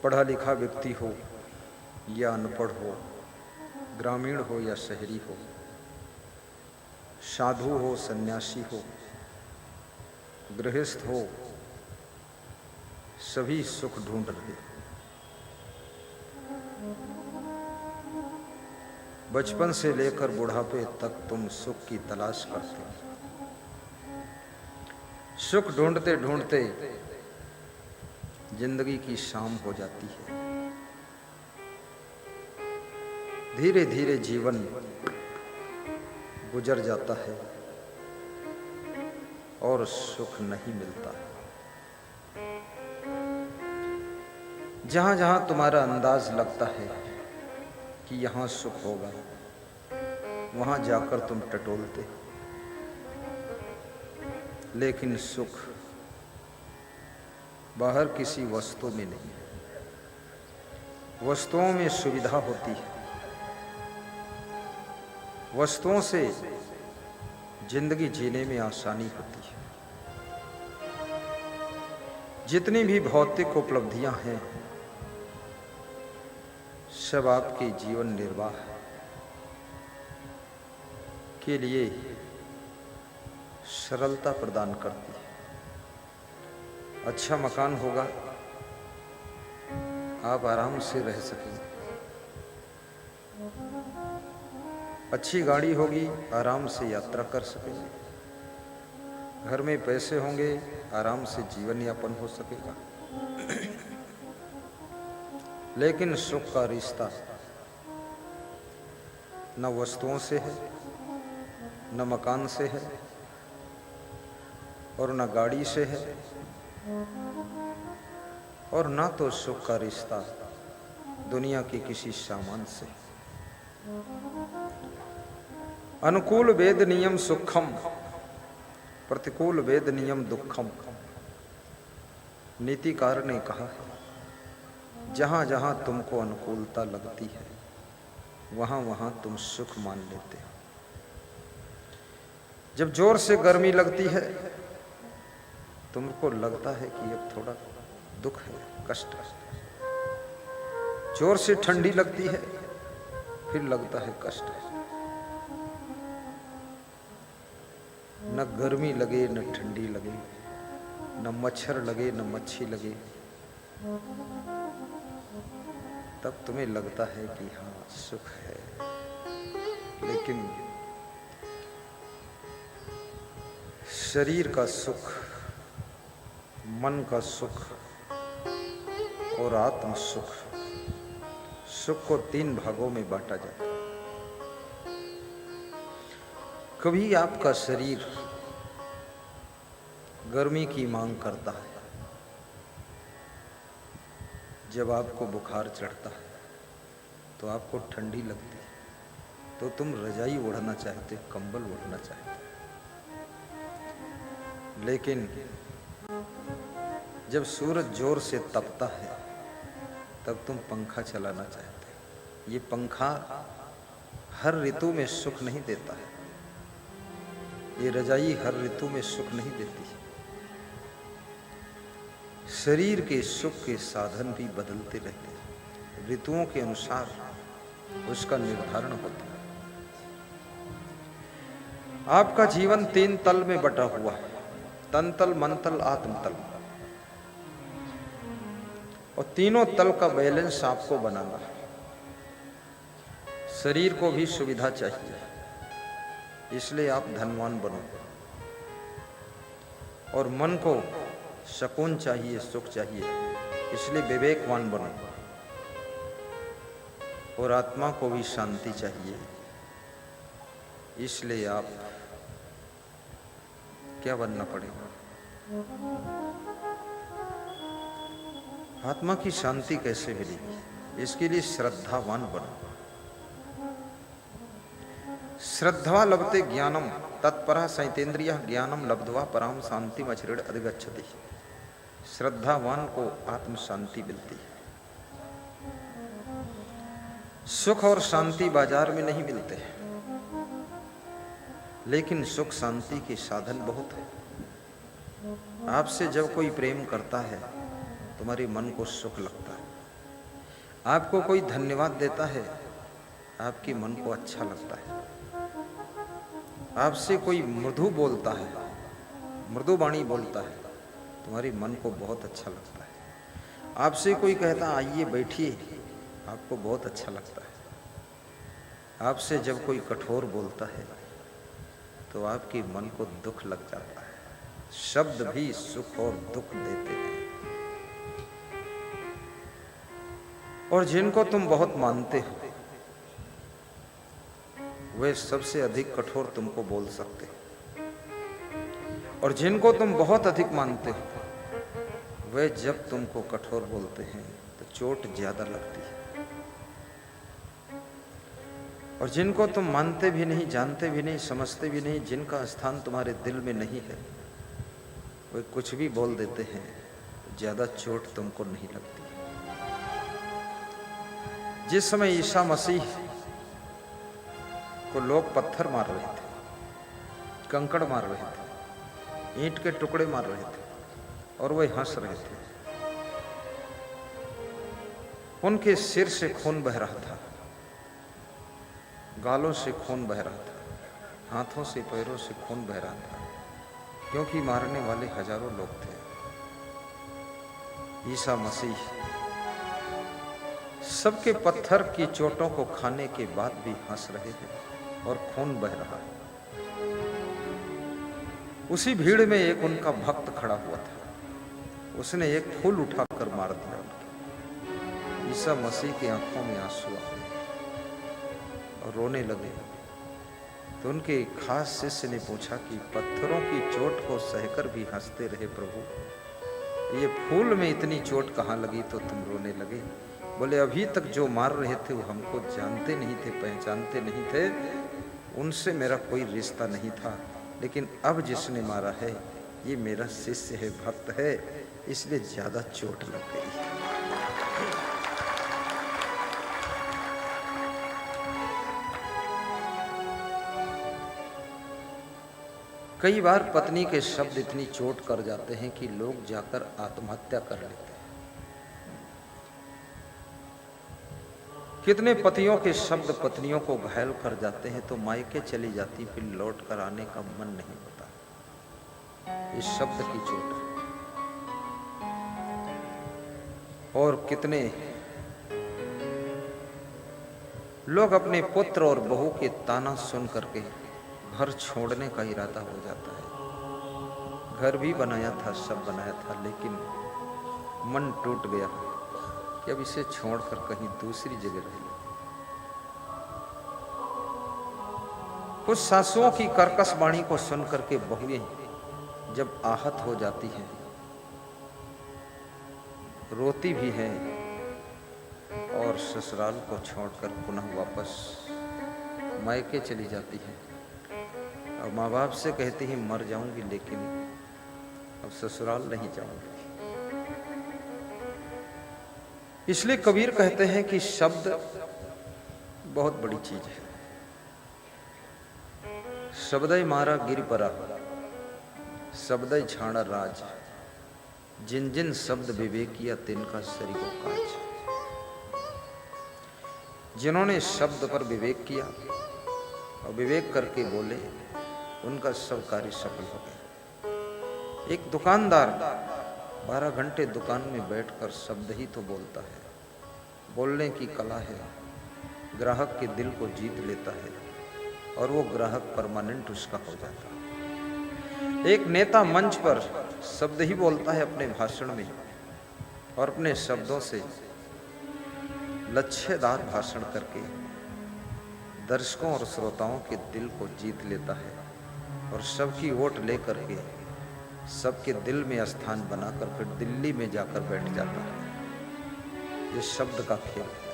पढ़ा लिखा व्यक्ति हो या अनपढ़ हो, ग्रामीण हो या शहरी हो, साधु हो सन्यासी हो, गृहस्थ हो, सभी सुख ढूंढ रहे। बचपन से लेकर बुढ़ापे तक तुम सुख की तलाश करते हो। सुख ढूंढते ढूंढते जिंदगी की शाम हो जाती है। धीरे धीरे जीवन गुजर जाता है और सुख नहीं मिलता। जहां जहां तुम्हारा अंदाज लगता है कि यहां सुख होगा, वहां जाकर तुम टटोलते, लेकिन सुख बाहर किसी वस्तु में नहीं। वस्तुओं में सुविधा होती है, वस्तुओं से जिंदगी जीने में आसानी होती है। जितनी भी भौतिक उपलब्धियां हैं, सब आपके जीवन निर्वाह के लिए सरलता प्रदान करती है। अच्छा मकान होगा, आप आराम से रह सकेंगे। अच्छी गाड़ी होगी, आराम से यात्रा कर सकेंगे। घर में पैसे होंगे, आराम से जीवन यापन हो सकेगा। लेकिन सुख का रिश्ता न वस्तुओं से है, न मकान से है, और न गाड़ी से है, और न तो सुख का रिश्ता दुनिया के किसी सामान से। अनुकूल वेद नियम सुखम, प्रतिकूल वेद नियम दुखम। नीतिकार ने कहा है, जहां जहां तुमको अनुकूलता लगती है, वहां वहां तुम सुख मान लेते हो। जब जोर से गर्मी लगती है, तुमको लगता है कि अब थोड़ा दुख है, कष्ट है। जोर से ठंडी लगती है, फिर लगता है कष्ट है। न गर्मी लगे न ठंडी लगे, न मच्छर लगे न मच्छी लगे, तब तुम्हें लगता है कि हाँ सुख है। लेकिन शरीर का सुख, मन का सुख और आत्म सुख, सुख को 3 भागों में बांटा जाता है। कभी आपका शरीर गर्मी की मांग करता है। जब आपको बुखार चढ़ता है तो आपको ठंडी लगती है, तो तुम रजाई ओढ़ना चाहते, कंबल ओढ़ना चाहते। लेकिन जब सूरज जोर से तपता है, तब तुम पंखा चलाना चाहते। ये पंखा हर ऋतु में सुख नहीं देता है, ये रजाई हर ऋतु में सुख नहीं देती है। शरीर के सुख के साधन भी बदलते रहते हैं, ऋतुओं के अनुसार उसका निर्धारण होता है। आपका जीवन 3 तल में बटा हुआ है, तन तल, मन तल, आत्म तल। और तीनों तल का बैलेंस आपको बनाना है। शरीर को भी सुविधा चाहिए, इसलिए आप धनवान बनो। और मन को सुकून चाहिए, सुख चाहिए, इसलिए विवेकवान बनो। और आत्मा को भी शांति चाहिए, इसलिए आप क्या बनना पड़ेगा? आत्मा की शांति कैसे मिलेगी? इसके लिए श्रद्धावान बनो। श्रद्धा लभते ज्ञानम तत्परा सैतेन्द्रिय ज्ञानम लब्ध्वा पराम शांति मचृण अधिगच्छति। श्रद्धावान को आत्म शांति मिलती है। सुख और शांति बाजार में नहीं मिलते, लेकिन सुख शांति के साधन बहुत है। आपसे जब कोई प्रेम करता है, तुम्हारे मन को सुख लगता है। आपको कोई धन्यवाद देता है, आपके मन को अच्छा लगता है। आपसे कोई मृदु बोलता है, मृदु वाणी बोलता है, तुम्हारे मन को बहुत अच्छा लगता है। आपसे कोई कहता आइए बैठिए, आपको बहुत अच्छा लगता है। आपसे जब कोई कठोर बोलता है तो आपके मन को दुख लग जाता है। शब्द भी सुख और दुख देते हैं। और जिनको तुम बहुत मानते हो वे सबसे अधिक कठोर तुमको बोल सकते हैं। और जिनको तुम बहुत अधिक मानते हो वे जब तुमको कठोर बोलते हैं तो चोट ज्यादा लगती है। और जिनको तुम मानते भी नहीं, जानते भी नहीं, समझते भी नहीं, जिनका स्थान तुम्हारे दिल में नहीं है, वे कुछ भी बोल देते हैं तो ज्यादा चोट तुमको नहीं लगती। जिस समय ईसा मसीह को लोग पत्थर मार रहे थे, कंकड़ मार रहे थे, ईंट के टुकड़े मार रहे थे और वे हंस रहे थे, उनके सिर से खून बह रहा था, गालों से खून बह रहा था, हाथों से पैरों से खून बह रहा था, क्योंकि मारने वाले हजारों लोग थे। ईसा मसीह सबके पत्थर की चोटों को खाने के बाद भी हंस रहे हैं और खून बह रहा है। उसी भीड़ में एक उनका भक्त खड़ा हुआ था, उसने एक फूल उठाकर मार दिया उनके। ईसा मसीह की आंखों में आंसू आ गए और रोने लगे। तो उनके खास शिष्य ने पूछा कि पत्थरों की चोट को सहकर भी हंसते रहे प्रभु, ये फूल में इतनी चोट कहाँ लगी तो तुम रोने लगे? बोले अभी तक जो मार रहे थे वो हमको जानते नहीं थे, पहचानते नहीं थे, उनसे मेरा कोई रिश्ता नहीं था, लेकिन अब जिसने मारा है ये मेरा शिष्य है, भक्त है, इसलिए ज्यादा चोट लग गई। कई बार पत्नी के शब्द इतनी चोट कर जाते हैं कि लोग जाकर आत्महत्या कर लेते हैं। कितने पतियों के शब्द पत्नियों को घायल कर जाते हैं तो मायके चली जाती, फिर लौट कर आने का मन नहीं होता। इस शब्द की चोट। और कितने लोग अपने पुत्र और बहू के ताना सुन करके घर छोड़ने का इरादा हो जाता है। घर भी बनाया था, सब बनाया था, लेकिन मन टूट गया कि अब इसे छोड़कर कहीं दूसरी जगह रह लो। कुछ सासुओं की कर्कश वाणी को सुन करके बहुएं जब आहत हो जाती हैं, रोती भी हैं और ससुराल को छोड़कर पुनः वापस मायके चली जाती हैं और माँ बाप से कहती हैं मर जाऊंगी लेकिन अब ससुराल नहीं जाऊंगी। इसलिए कबीर कहते हैं कि शब्द बहुत बड़ी चीज है। शब्दय मारा गिर परा, शब्दय छाड़ा राज, जिन जिन शब्द विवेकिया तिनका शरीर काज। जिन्होंने शब्द पर विवेक किया और विवेक करके बोले, उनका सब कार्य सफल हो गया। एक दुकानदार 12 घंटे दुकान में बैठकर शब्द ही तो बोलता है, बोलने की कला है, ग्राहक के दिल को जीत लेता है और वो ग्राहक परमानेंट उसका हो जाता है। एक नेता मंच पर शब्द ही बोलता है अपने भाषण में और अपने शब्दों से लच्छेदार भाषण करके दर्शकों और श्रोताओं के दिल को जीत लेता है और सबकी वोट लेकर के सबके दिल में स्थान बनाकर फिर दिल्ली में जाकर बैठ जाता है। ये शब्द का खेल है।